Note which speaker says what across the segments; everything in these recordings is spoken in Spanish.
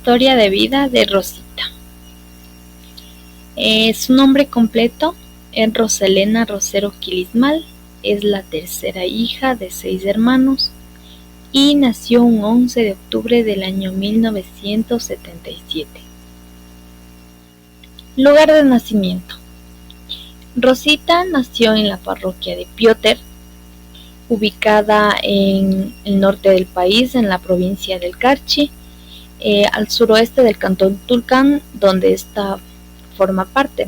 Speaker 1: Historia de vida de Rosita. Su nombre completo es Roselena Rosero Quilismal, es la tercera hija de 6 hermanos y nació un 11 de octubre del año 1977. Lugar de nacimiento. Rosita nació en la parroquia de Piotr, ubicada en el norte del país, en la provincia del Carchi, al suroeste del cantón Tulcán, donde esta forma parte.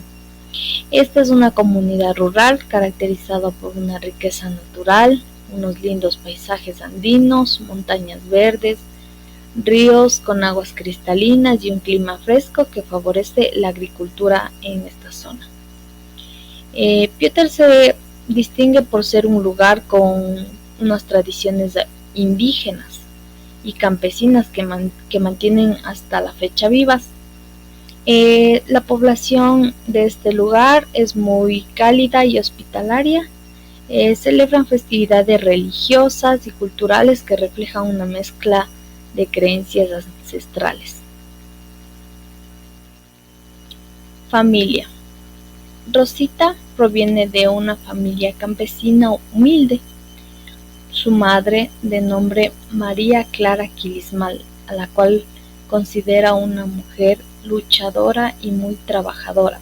Speaker 1: Esta es una comunidad rural caracterizada por una riqueza natural, unos lindos paisajes andinos, montañas verdes, ríos con aguas cristalinas y un clima fresco que favorece la agricultura en esta zona. Piotr se distingue por ser un lugar con unas tradiciones indígenas y campesinas que mantienen hasta la fecha vivas. La población de este lugar es muy cálida y hospitalaria. Celebran festividades religiosas y culturales que reflejan una mezcla de creencias ancestrales. Familia. Rosita proviene de una familia campesina humilde. Su madre, de nombre María Clara Quilismal, a la cual considera una mujer luchadora y muy trabajadora,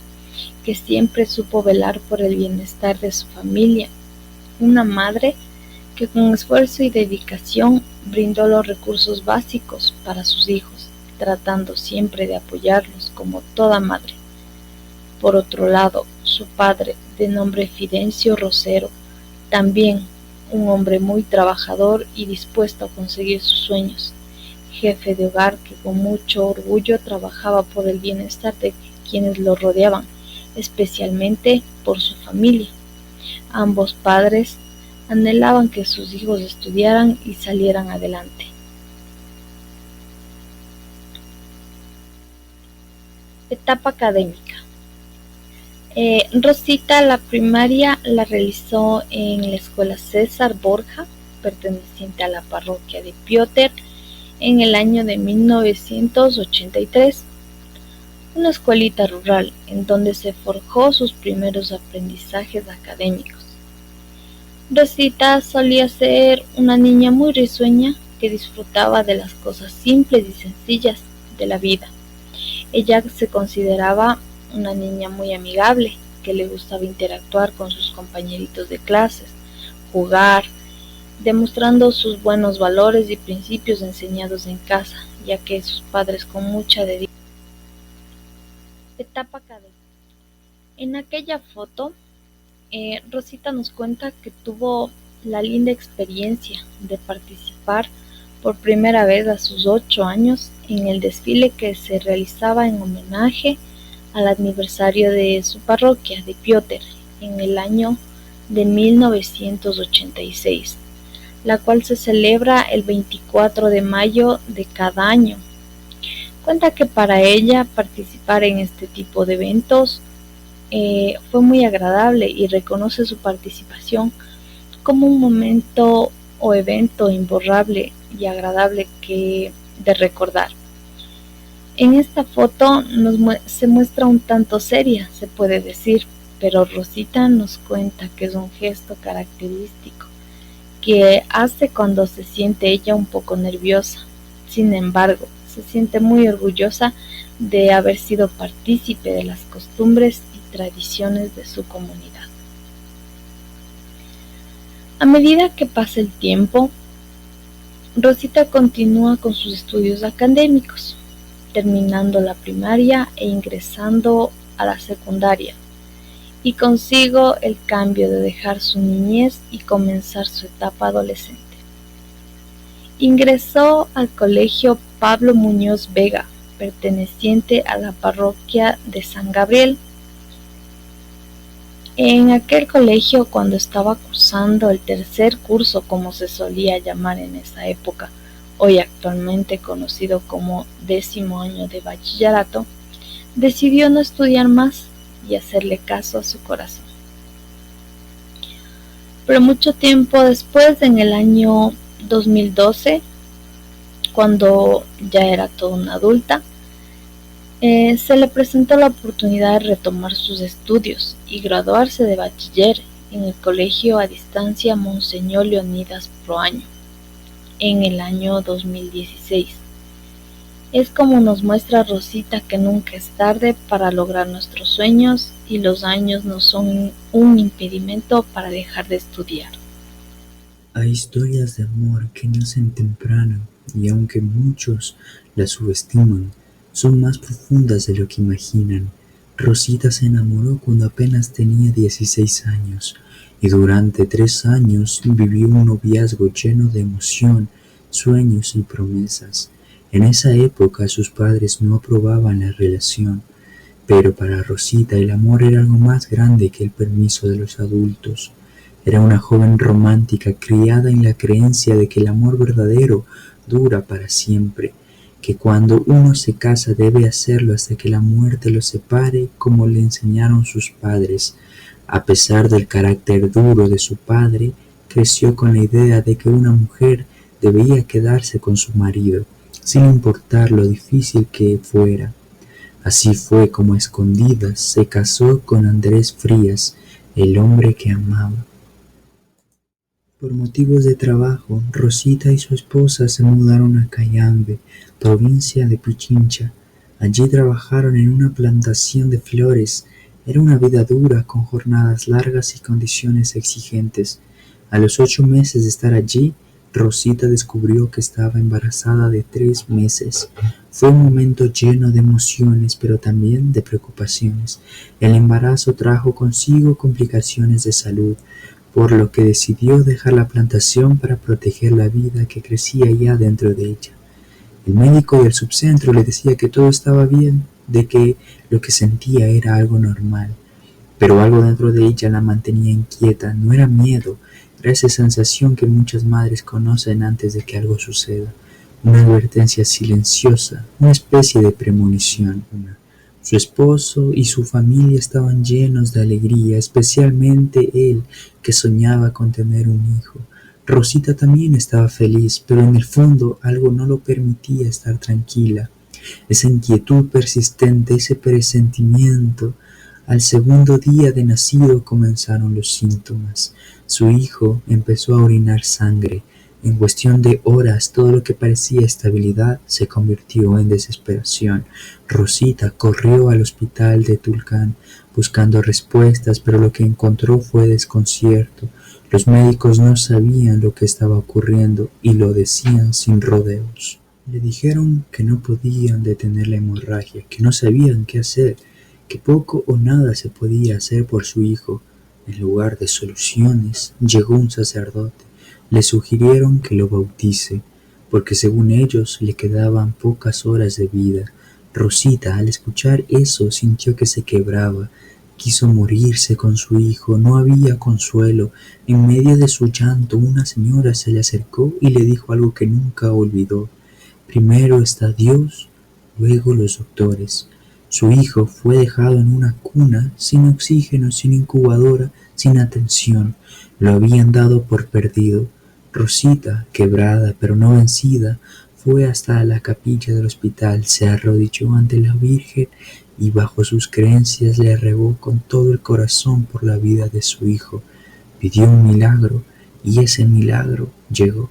Speaker 1: que siempre supo velar por el bienestar de su familia. Una madre que con esfuerzo y dedicación brindó los recursos básicos para sus hijos, tratando siempre de apoyarlos como toda madre. Por otro lado, su padre, de nombre Fidencio Rosero, también un hombre muy trabajador y dispuesto a conseguir sus sueños, jefe de hogar que con mucho orgullo trabajaba por el bienestar de quienes lo rodeaban, especialmente por su familia. Ambos padres anhelaban que sus hijos estudiaran y salieran adelante. Etapa académica. Rosita la primaria la realizó en la escuela César Borja, perteneciente a la parroquia de Piotr, en el año de 1983, una escuelita rural en donde se forjó sus primeros aprendizajes académicos. Rosita solía ser una niña muy risueña que disfrutaba de las cosas simples y sencillas de la vida. Ella se consideraba una niña muy amigable, que le gustaba interactuar con sus compañeritos de clases, jugar, demostrando sus buenos valores y principios enseñados en casa, ya que sus padres con mucha dedicación. Etapa académica. En aquella foto, Rosita nos cuenta que tuvo la linda experiencia de participar por primera vez a sus 8 años en el desfile que se realizaba en homenaje al aniversario de su parroquia de Piotr en el año de 1986, la cual se celebra el 24 de mayo de cada año. Cuenta que para ella participar en este tipo de eventos fue muy agradable y reconoce su participación como un momento o evento imborrable y agradable de recordar. En esta foto se muestra un tanto seria, se puede decir, pero Rosita nos cuenta que es un gesto característico que hace cuando se siente ella un poco nerviosa. Sin embargo, se siente muy orgullosa de haber sido partícipe de las costumbres y tradiciones de su comunidad. A medida que pasa el tiempo, Rosita continúa con sus estudios académicos, terminando la primaria e ingresando a la secundaria, y consigo el cambio de dejar su niñez y comenzar su etapa adolescente. Ingresó al colegio Pablo Muñoz Vega, perteneciente a la parroquia de San Gabriel. En aquel colegio, cuando estaba cursando el tercer curso, como se solía llamar en esa época, hoy actualmente conocido como 10º año de bachillerato, decidió no estudiar más y hacerle caso a su corazón. Pero mucho tiempo después, en el año 2012, Cuando ya era toda una adulta, se le presentó la oportunidad de retomar sus estudios y graduarse de bachiller en el colegio a distancia Monseñor Leonidas Proaño en el año 2016. Es como nos muestra Rosita que nunca es tarde para lograr nuestros sueños y los años no son un impedimento para dejar de estudiar.
Speaker 2: Hay historias de amor que nacen temprano y aunque muchos las subestiman, son más profundas de lo que imaginan. Rosita se enamoró cuando apenas tenía 16 años y durante 3 años vivió un noviazgo lleno de emoción, sueños y promesas. En esa época sus padres no aprobaban la relación, pero para Rosita el amor era algo más grande que el permiso de los adultos. Era una joven romántica criada en la creencia de que el amor verdadero dura para siempre, que cuando uno se casa debe hacerlo hasta que la muerte los separe, como le enseñaron sus padres. A pesar del carácter duro de su padre, creció con la idea de que una mujer debía quedarse con su marido, sin importar lo difícil que fuera. Así fue como a escondidas se casó con Andrés Frías, el hombre que amaba. Por motivos de trabajo, Rosita y su esposa se mudaron a Cayambe, provincia de Pichincha. Allí trabajaron en una plantación de flores. Era una vida dura, con jornadas largas y condiciones exigentes. A los 8 meses de estar allí, Rosita descubrió que estaba embarazada de 3 meses. Fue un momento lleno de emociones, pero también de preocupaciones. El embarazo trajo consigo complicaciones de salud, por lo que decidió dejar la plantación para proteger la vida que crecía ya dentro de ella. El médico del subcentro le decía que todo estaba bien, de que lo que sentía era algo normal, pero algo dentro de ella la mantenía inquieta. No era miedo, era esa sensación que muchas madres conocen antes de que algo suceda, una advertencia silenciosa, una especie de premonición. Su esposo y su familia estaban llenos de alegría, especialmente él, que soñaba con tener un hijo. Rosita también estaba feliz, pero en el fondo algo no lo permitía estar tranquila. Esa inquietud persistente, ese presentimiento. Al segundo día de nacido comenzaron los síntomas. Su hijo empezó a orinar sangre. En cuestión de horas, todo lo que parecía estabilidad se convirtió en desesperación. Rosita corrió al hospital de Tulcán buscando respuestas, pero lo que encontró fue desconcierto. Los médicos no sabían lo que estaba ocurriendo y lo decían sin rodeos. Le dijeron que no podían detener la hemorragia, que no sabían qué hacer, que poco o nada se podía hacer por su hijo. En lugar de soluciones, llegó un sacerdote. Le sugirieron que lo bautice, porque según ellos le quedaban pocas horas de vida. Rosita, al escuchar eso, sintió que se quebraba. Quiso morirse con su hijo, no había consuelo. En medio de su llanto, una señora se le acercó y le dijo algo que nunca olvidó. Primero está Dios, luego los doctores. Su hijo fue dejado en una cuna, sin oxígeno, sin incubadora, sin atención. Lo habían dado por perdido. Rosita, quebrada pero no vencida, fue hasta la capilla del hospital, se arrodilló ante la Virgen y bajo sus creencias le rogó con todo el corazón por la vida de su hijo. Pidió un milagro y ese milagro llegó.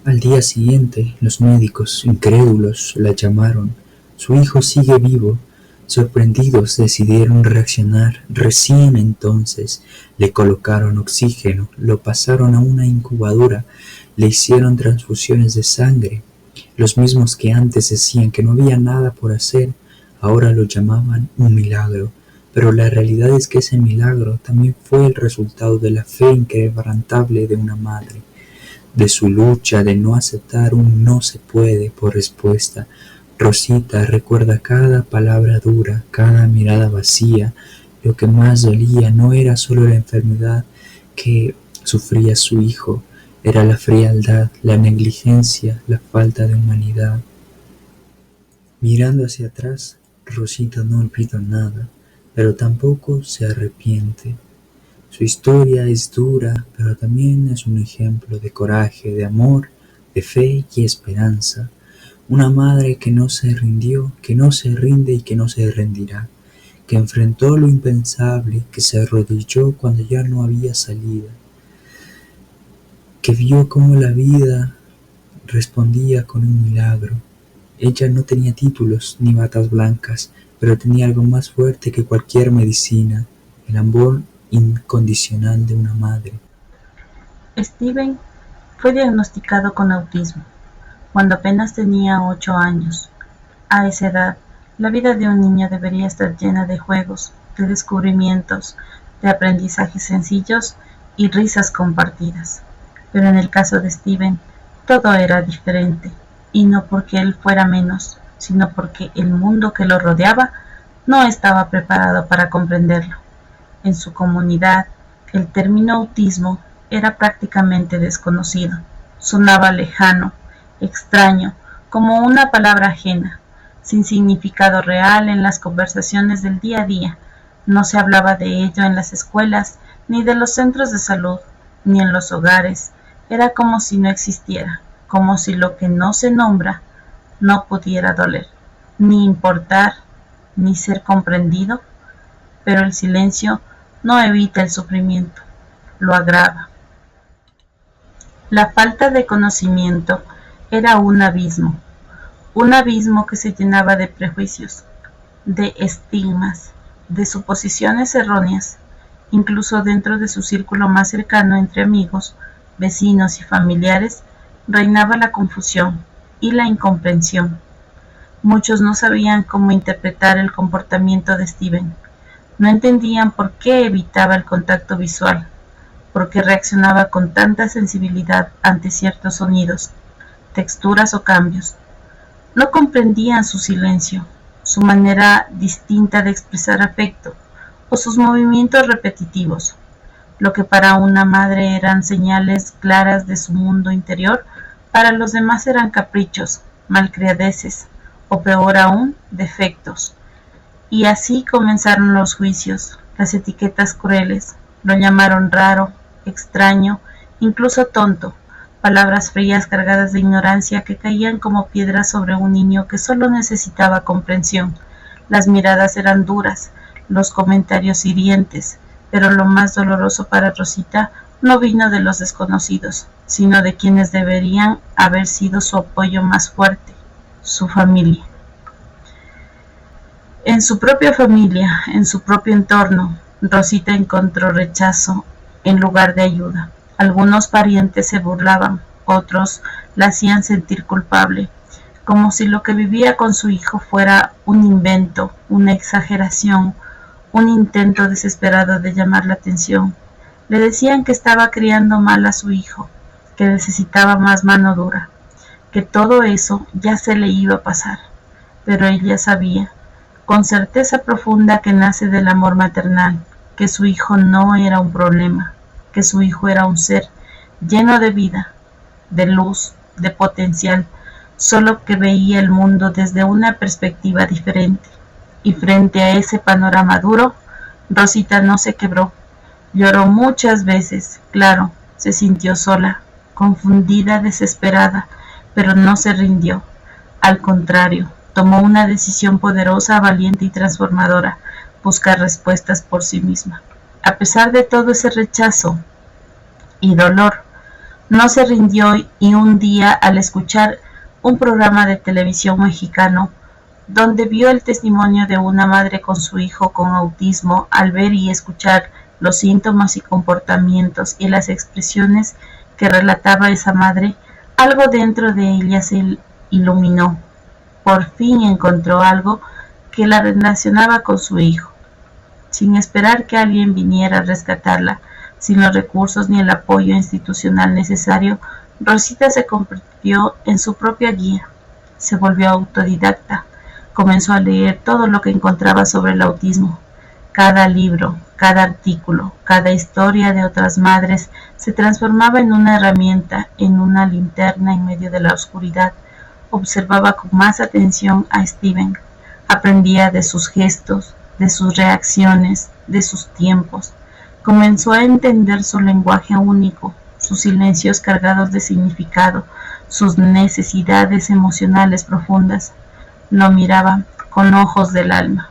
Speaker 2: Al día siguiente, los médicos, incrédulos, la llamaron. Su hijo sigue vivo. Sorprendidos decidieron reaccionar. Recién entonces le colocaron oxígeno, lo pasaron a una incubadora, le hicieron transfusiones de sangre. Los mismos que antes decían que no había nada por hacer, ahora lo llamaban un milagro. Pero la realidad es que ese milagro también fue el resultado de la fe inquebrantable de una madre, de su lucha de no aceptar un no se puede por respuesta. Rosita recuerda cada palabra dura, cada mirada vacía. Lo que más dolía no era solo la enfermedad que sufría su hijo, era la frialdad, la negligencia, la falta de humanidad. Mirando hacia atrás, Rosita no olvida nada, pero tampoco se arrepiente. Su historia es dura, pero también es un ejemplo de coraje, de amor, de fe y esperanza, una madre que no se rindió, que no se rinde y que no se rendirá, que enfrentó lo impensable, que se arrodilló cuando ya no había salida, que vio cómo la vida respondía con un milagro. Ella no tenía títulos ni batas blancas, pero tenía algo más fuerte que cualquier medicina, el amor incondicional de una madre.
Speaker 3: Steven fue diagnosticado con autismo cuando apenas tenía 8 años. A esa edad, la vida de un niño debería estar llena de juegos, de descubrimientos, de aprendizajes sencillos y risas compartidas. Pero en el caso de Steven, todo era diferente, y no porque él fuera menos, sino porque el mundo que lo rodeaba no estaba preparado para comprenderlo. En su comunidad, el término autismo era prácticamente desconocido. Sonaba lejano, extraño, como una palabra ajena, sin significado real en las conversaciones del día a día. No se hablaba de ello en las escuelas, ni de los centros de salud, ni en los hogares. Era como si no existiera, como si lo que no se nombra no pudiera doler, ni importar, ni ser comprendido. Pero el silencio no evita el sufrimiento, lo agrava. La falta de conocimiento era un abismo que se llenaba de prejuicios, de estigmas, de suposiciones erróneas. Incluso dentro de su círculo más cercano entre amigos, vecinos y familiares, reinaba la confusión y la incomprensión. Muchos no sabían cómo interpretar el comportamiento de Steven. No entendían por qué evitaba el contacto visual, por qué reaccionaba con tanta sensibilidad ante ciertos sonidos, texturas o cambios. No comprendían su silencio, su manera distinta de expresar afecto o sus movimientos repetitivos. Lo que para una madre eran señales claras de su mundo interior, para los demás eran caprichos, malcriadeces o peor aún, defectos. Y así comenzaron los juicios, las etiquetas crueles. Lo llamaron raro, extraño, incluso tonto, palabras frías cargadas de ignorancia que caían como piedras sobre un niño que solo necesitaba comprensión. Las miradas eran duras, los comentarios hirientes, pero lo más doloroso para Rosita no vino de los desconocidos, sino de quienes deberían haber sido su apoyo más fuerte, su familia. En su propia familia, en su propio entorno, Rosita encontró rechazo en lugar de ayuda. Algunos parientes se burlaban, otros la hacían sentir culpable, como si lo que vivía con su hijo fuera un invento, una exageración, un intento desesperado de llamar la atención. Le decían que estaba criando mal a su hijo, que necesitaba más mano dura, que todo eso ya se le iba a pasar. Pero ella sabía, con certeza profunda que nace del amor maternal, que su hijo no era un problema, que su hijo era un ser lleno de vida, de luz, de potencial, solo que veía el mundo desde una perspectiva diferente. Y frente a ese panorama duro, Rosita no se quebró. Lloró muchas veces, claro, se sintió sola, confundida, desesperada, pero no se rindió. Al contrario, tomó una decisión poderosa, valiente y transformadora: buscar respuestas por sí misma. A pesar de todo ese rechazo y dolor, no se rindió, y un día, al escuchar un programa de televisión mexicano donde vio el testimonio de una madre con su hijo con autismo, al ver y escuchar los síntomas y comportamientos y las expresiones que relataba esa madre, algo dentro de ella se iluminó. Por fin encontró algo que la relacionaba con su hijo. Sin esperar que alguien viniera a rescatarla, sin los recursos ni el apoyo institucional necesario, Rosita se convirtió en su propia guía. Se volvió autodidacta. Comenzó a leer todo lo que encontraba sobre el autismo. Cada libro, cada artículo, cada historia de otras madres se transformaba en una herramienta, en una linterna en medio de la oscuridad. Observaba con más atención a Steven. Aprendía de sus gestos, de sus reacciones, de sus tiempos. Comenzó a entender su lenguaje único, sus silencios cargados de significado, sus necesidades emocionales profundas. Lo miraba con ojos del alma.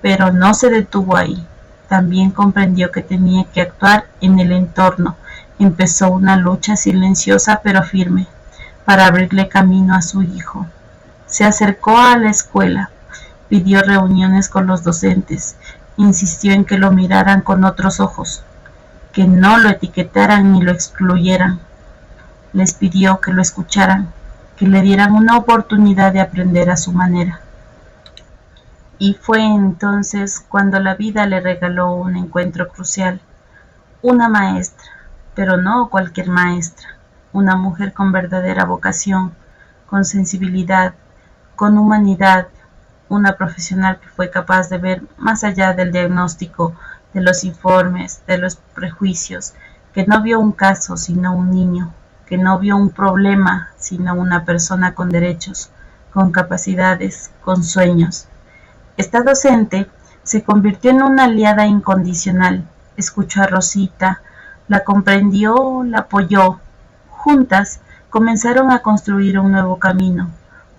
Speaker 3: Pero no se detuvo ahí. También comprendió que tenía que actuar en el entorno. Empezó una lucha silenciosa pero firme para abrirle camino a su hijo. Se acercó a la escuela, pidió reuniones con los docentes, insistió en que lo miraran con otros ojos, que no lo etiquetaran ni lo excluyeran. Les pidió que lo escucharan, que le dieran una oportunidad de aprender a su manera. Y fue entonces cuando la vida le regaló un encuentro crucial, una maestra, pero no cualquier maestra, una mujer con verdadera vocación, con sensibilidad, con humanidad, una profesional que fue capaz de ver más allá del diagnóstico, de los informes, de los prejuicios, que no vio un caso sino un niño, que no vio un problema sino una persona con derechos, con capacidades, con sueños. Esta docente se convirtió en una aliada incondicional, escuchó a Rosita, la comprendió, la apoyó. Juntas comenzaron a construir un nuevo camino,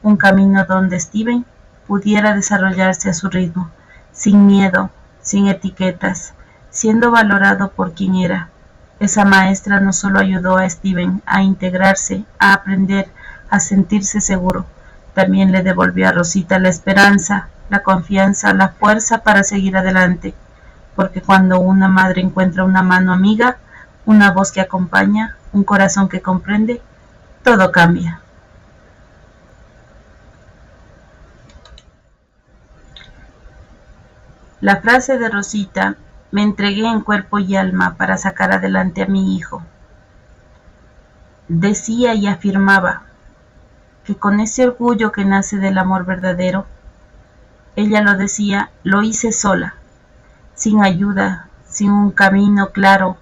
Speaker 3: un camino donde Steven pudiera desarrollarse a su ritmo, sin miedo, sin etiquetas, siendo valorado por quien era. Esa maestra no solo ayudó a Steven a integrarse, a aprender, a sentirse seguro, también le devolvió a Rosita la esperanza, la confianza, la fuerza para seguir adelante, porque cuando una madre encuentra una mano amiga, una voz que acompaña, un corazón que comprende, todo cambia. La frase de Rosita, me entregué en cuerpo y alma para sacar adelante a mi hijo, decía y afirmaba que con ese orgullo que nace del amor verdadero, ella lo decía, lo hice sola, sin ayuda, sin un camino claro,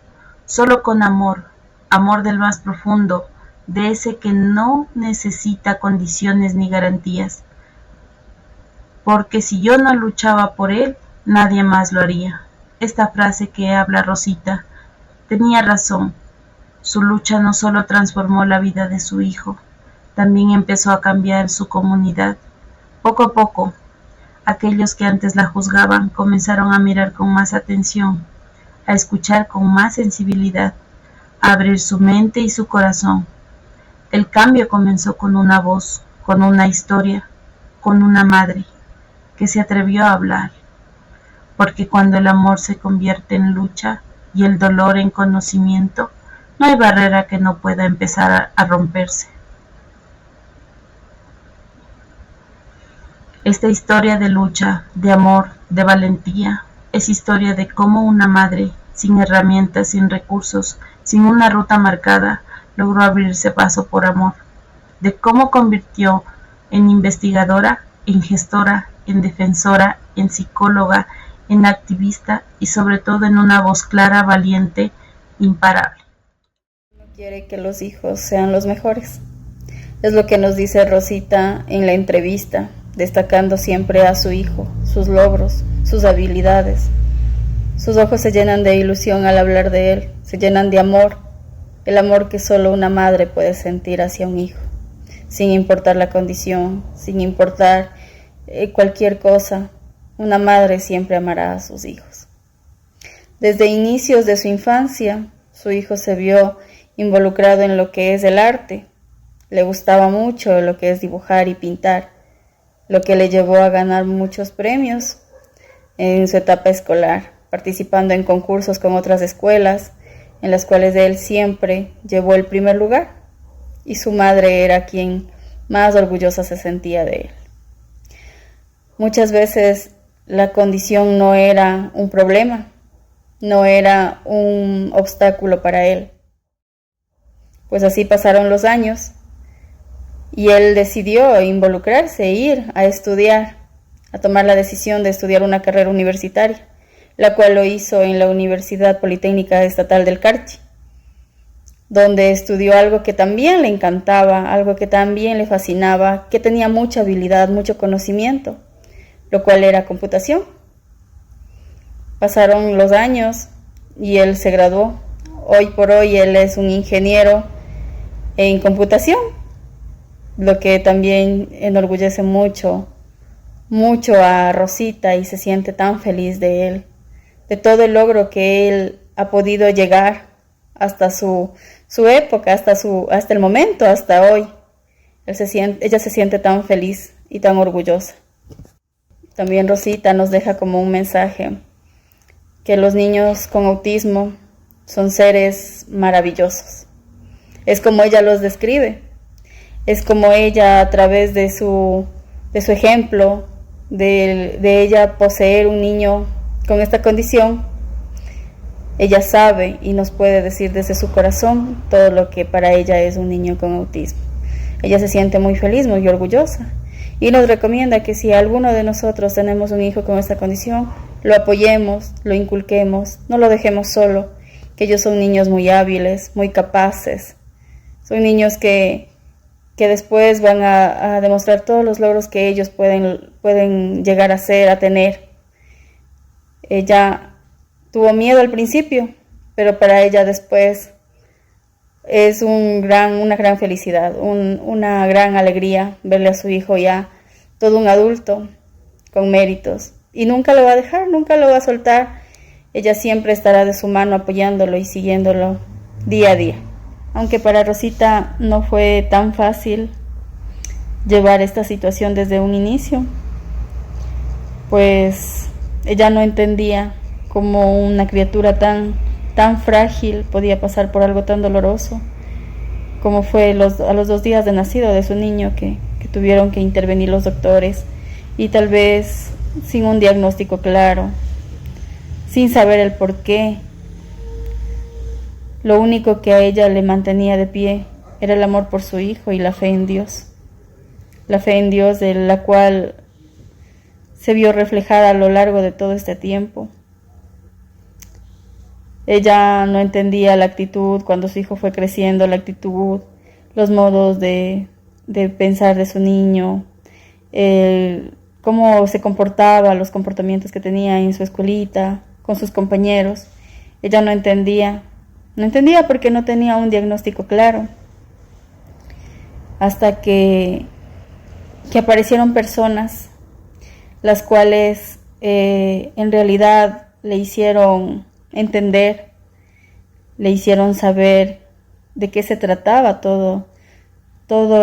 Speaker 3: solo con amor, amor del más profundo, de ese que no necesita condiciones ni garantías, porque si yo no luchaba por él, nadie más lo haría. Esta frase que habla Rosita tenía razón. Su lucha no solo transformó la vida de su hijo, también empezó a cambiar su comunidad. Poco a poco, aquellos que antes la juzgaban comenzaron a mirar con más atención, a escuchar con más sensibilidad, a abrir su mente y su corazón. El cambio comenzó con una voz, con una historia, con una madre que se atrevió a hablar, porque cuando el amor se convierte en lucha y el dolor en conocimiento, no hay barrera que no pueda empezar a romperse. Esta historia de lucha, de amor, de valentía, es historia de cómo una madre, sin herramientas, sin recursos, sin una ruta marcada, logró abrirse paso por amor, de cómo convirtió en investigadora, en gestora, en defensora, en psicóloga, en activista y sobre todo en una voz clara, valiente, imparable.
Speaker 4: No quiere que los hijos sean los mejores. Es lo que nos dice Rosita en la entrevista, destacando siempre a su hijo, sus logros, sus habilidades. Sus ojos se llenan de ilusión al hablar de él, se llenan de amor, el amor que solo una madre puede sentir hacia un hijo, sin importar la condición, sin importar cualquier cosa. Una madre siempre amará a sus hijos. Desde inicios de su infancia, su hijo se vio involucrado en lo que es el arte. Le gustaba mucho lo que es dibujar y pintar, lo que le llevó a ganar muchos premios en su etapa escolar, participando en concursos con otras escuelas, en las cuales él siempre llevó el primer lugar, y su madre era quien más orgullosa se sentía de él. Muchas veces la condición no era un problema, no era un obstáculo para él. Pues así pasaron los años y él decidió involucrarse, ir a estudiar, a tomar la decisión de estudiar una carrera universitaria, la cual lo hizo en la Universidad Politécnica Estatal del Carchi, donde estudió algo que también le encantaba, algo que también le fascinaba, que tenía mucha habilidad, mucho conocimiento, lo cual era computación. Pasaron los años y él se graduó. Hoy por hoy él es un ingeniero en computación, lo que también enorgullece mucho a Rosita, y se siente tan feliz de él, de todo el logro que él ha podido llegar hasta su época, hasta el momento, hasta hoy. Ella se siente tan feliz y tan orgullosa. También Rosita nos deja como un mensaje que los niños con autismo son seres maravillosos. Es como ella los describe, es como ella, a través de su ejemplo, de ella poseer un niño con esta condición, ella sabe y nos puede decir desde su corazón todo lo que para ella es un niño con autismo. Ella se siente muy feliz, muy orgullosa, y nos recomienda que si alguno de nosotros tenemos un hijo con esta condición, lo apoyemos, lo inculquemos, no lo dejemos solo, que ellos son niños muy hábiles, muy capaces, son niños que después van a demostrar todos los logros que ellos pueden llegar a ser, a tener. Ella tuvo miedo al principio, pero para ella después es una gran felicidad, una gran alegría verle a su hijo ya todo un adulto con méritos. Y nunca lo va a dejar, nunca lo va a soltar. Ella siempre estará de su mano apoyándolo y siguiéndolo día a día. Aunque para Rosita no fue tan fácil llevar esta situación desde un inicio, pues ella no entendía cómo una criatura tan frágil podía pasar por algo tan doloroso, como fue a los 2 días de nacido de su niño que tuvieron que intervenir los doctores, y tal vez sin un diagnóstico claro, sin saber el por qué. Lo único que a ella le mantenía de pie era el amor por su hijo y la fe en Dios. La fe en Dios, de la cual se vio reflejada a lo largo de todo este tiempo. Ella no entendía la actitud cuando su hijo fue creciendo, la actitud, los modos de pensar de su niño, cómo se comportaba, los comportamientos que tenía en su escuelita, con sus compañeros. Ella no entendía porque no tenía un diagnóstico claro. Hasta que aparecieron personas las cuales en realidad le hicieron entender, le hicieron saber de qué se trataba todo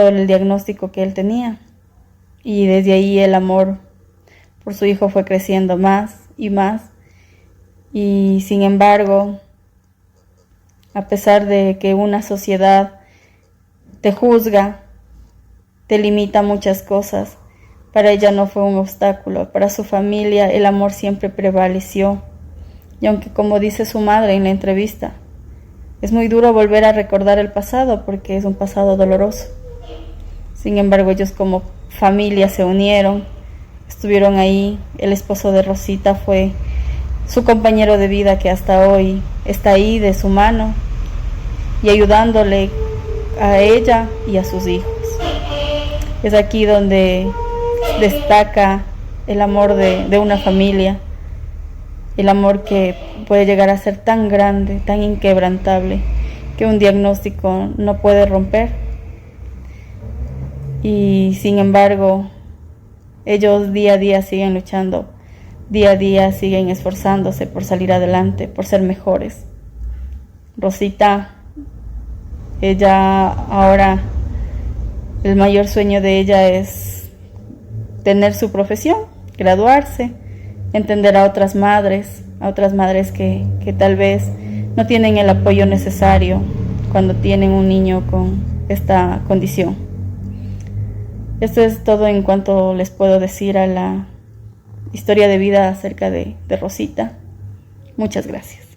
Speaker 4: el diagnóstico que él tenía. Y desde ahí el amor por su hijo fue creciendo más y más. Y sin embargo, a pesar de que una sociedad te juzga, te limita muchas cosas, para ella no fue un obstáculo. Para su familia el amor siempre prevaleció. Y aunque, como dice su madre en la entrevista, es muy duro volver a recordar el pasado porque es un pasado doloroso, sin embargo ellos como familia se unieron, estuvieron ahí. El esposo de Rosita fue su compañero de vida, que hasta hoy está ahí de su mano y ayudándole a ella y a sus hijos. Es aquí donde destaca el amor de una familia, el amor que puede llegar a ser tan grande, tan inquebrantable, que un diagnóstico no puede romper. Y sin embargo, ellos día a día siguen luchando, día a día siguen esforzándose por salir adelante, por ser mejores. Rosita, ella ahora, el mayor sueño de ella es tener su profesión, graduarse, entender a otras madres que tal vez no tienen el apoyo necesario cuando tienen un niño con esta condición. Esto es todo en cuanto les puedo decir a la historia de vida acerca de Rosita. Muchas gracias.